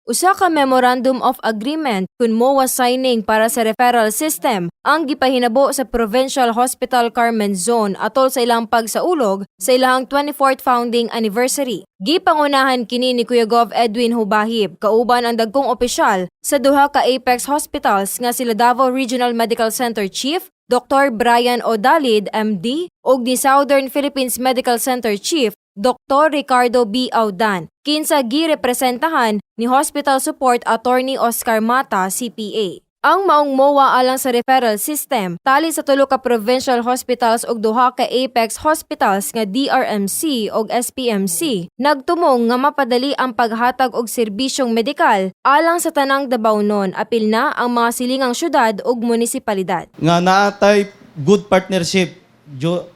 Usa ka Memorandum of Agreement kun MOA signing para sa referral system ang gipahinabo sa Provincial Hospital Carmen Zone atol sa ilang pagsaulog sa ilang 24th founding anniversary. Gipangunahan kini ni Kuya Gov Edwin Hubahib kauban ang dagkong opisyal sa duha ka Apex Hospitals nga sila Davao Regional Medical Center Chief Dr. Brian Odalid, MD, ug ni Southern Philippines Medical Center Chief Dr. Ricardo B. Audan, kinsa girepresentahan ni Hospital Support Attorney Oscar Mata, CPA. Ang maong MOA alang sa referral system, tali sa tulo ka provincial hospitals ug duha ka Apex Hospitals nga DRMC ug SPMC, nagtumong nga mapadali ang paghatag og serbisyong medikal alang sa tanang Dabaonon, apil na ang mga silingang syudad ug munisipalidad. Nga naatay good partnership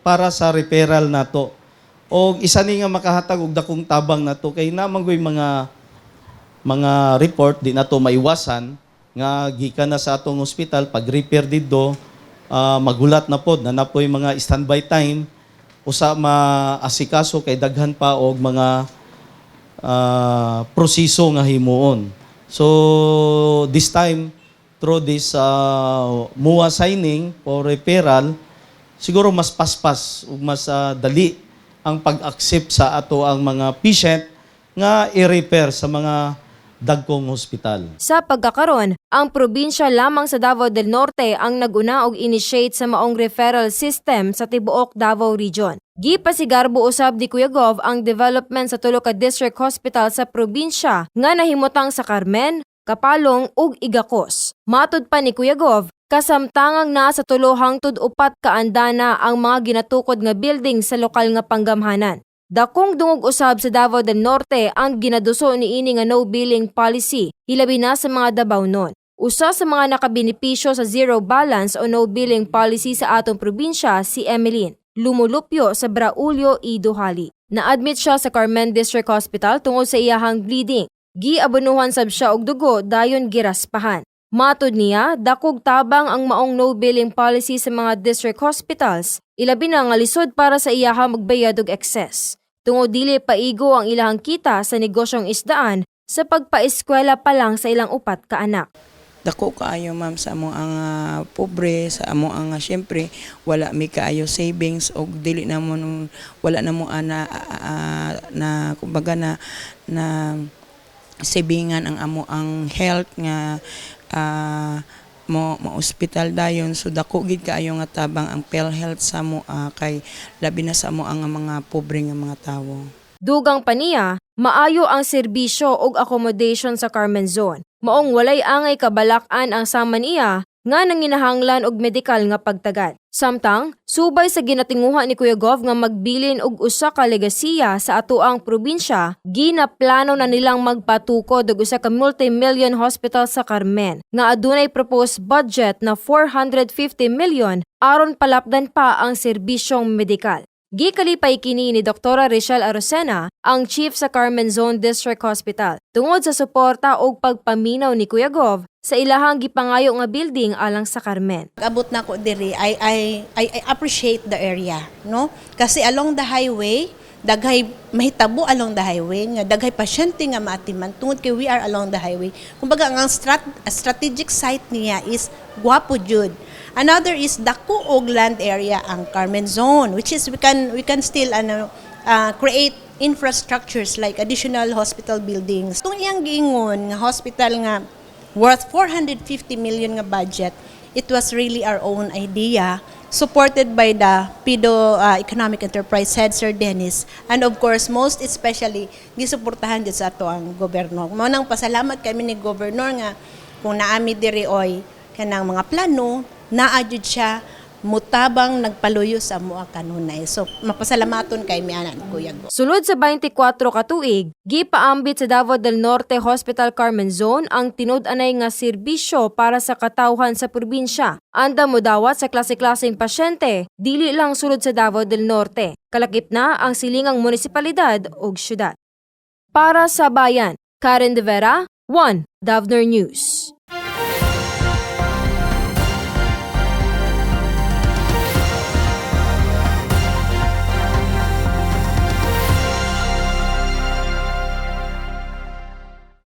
para sa referral nato. O isa ni nga makahatag og dakong tabang nato kay namanggoy mga report di nato maiwasan nga gikan na sa atong ospital pag repair didto magulat na pod na napoy mga standby time usa maasikaso kay daghan pa og mga proseso nga himuon. So this time through this MOA signing for referral siguro mas paspas ug mas dali ang pag-accept sa ato ang mga patient nga i-refer sa mga dagkong hospital. Sa pagkakaron, ang probinsya lamang sa Davao del Norte ang naguna og initiate sa maong referral system sa tibuok Davao Region. Gipasigarbo usab ni Kuya Gov ang development sa tulo ka district hospital sa probinsya nga nahimutang sa Carmen, Kapalong ug Igacos. Matud pa ni Kuya Gov, kasamtangang na sa tulo hangtod upat ka andana ang mga ginatukod nga building sa lokal nga panggamhanan. Dakong dungog usab sa Davao del Norte ang ginaduso niini nga no billing policy, hilabi na sa mga Dabaonon. Usa sa mga nakabenepisyo sa zero balance o no billing policy sa atong probinsya si Emeline Lumulupyo sa Braulio E. Duhali. Na-admit siya sa Carmen District Hospital tungod sa iyahang bleeding. Giabonuhan sab siya og dugo dayon giraspahan. Matud niya, dakog tabang ang maong no-billing policy sa mga district hospitals, ilabi na nga lisod para sa iyaha magbayad og excess. Tungod dili paigo ang ilahang kita sa negosyong isdaan sa pagpaeskwela pa lang sa ilang upat ka anak. Dako kaayo ma'am sa among ang pobre, sa among ang syempre wala mi kaayo savings og dili na mo wala na mo na kumbaga na savingan ang amo ang health nga mo hospital dayon, so dako gid kaayo nga tabang ang PhilHealth sa mo kay labi na sa mo ang mga pobre nga mga tawo. Dugang pa niya, maayo ang serbisyo ug accommodation sa Carmen Zone. Maong walay angay kabalak-an ang sama niya nga nanginahanglan og medikal nga pagtagad. Samtang, subay sa ginatinguha ni Kuya Gov nga magbilin og usa ka legasiya sa atoang probinsya, ginaplano na nilang magpatukod og usa ka multi-million hospital sa Carmen nga adunay proposed budget na 450 million aron palapdan pa ang serbisyong medikal. Gikalipay kini ni Dr. Richelle Arocena, ang Chief sa Carmen Zone District Hospital, tungod sa suporta o pagpaminaw ni Kuya Gov sa ilahang gipangayo nga building alang sa Carmen. Abot na ko diri, I appreciate the area, no? Kasi along the highway, daghay mahitabo along the highway, nga daghay pasyente nga maatiman tungod kay we are along the highway. Kumbaga ang strategic site niya is guwapo jud. Another is dako og land area ang Carmen Zone, which is we can still create infrastructures like additional hospital buildings. Kung iyang giingon nga hospital nga worth 450 million nga budget, it was really our own idea, supported by the PIDO Economic Enterprise Head, Sir Dennis, and of course, most especially, gisuportahan dyan sa ato ang gobyerno. Maunang pasalamat kami ni Governor nga kung naami diri oy kanang mga plano, naadjud siya, mutabang nagpaluyo sa mga kanunay. So, mapasalamaton kay mianan, Kuya Go. Sulod sa 24 ka tuig, gipaambit sa Davao del Norte Hospital Carmen Zone ang tinud-anay nga serbisyo para sa katawhan sa probinsya. Anda mo dawat sa klase-klaseng pasyente, dili lang sulod sa Davao del Norte. Kalakip na ang silingang munisipalidad ug syudad. Para sa bayan, Karen De Vera, 1 Davner News.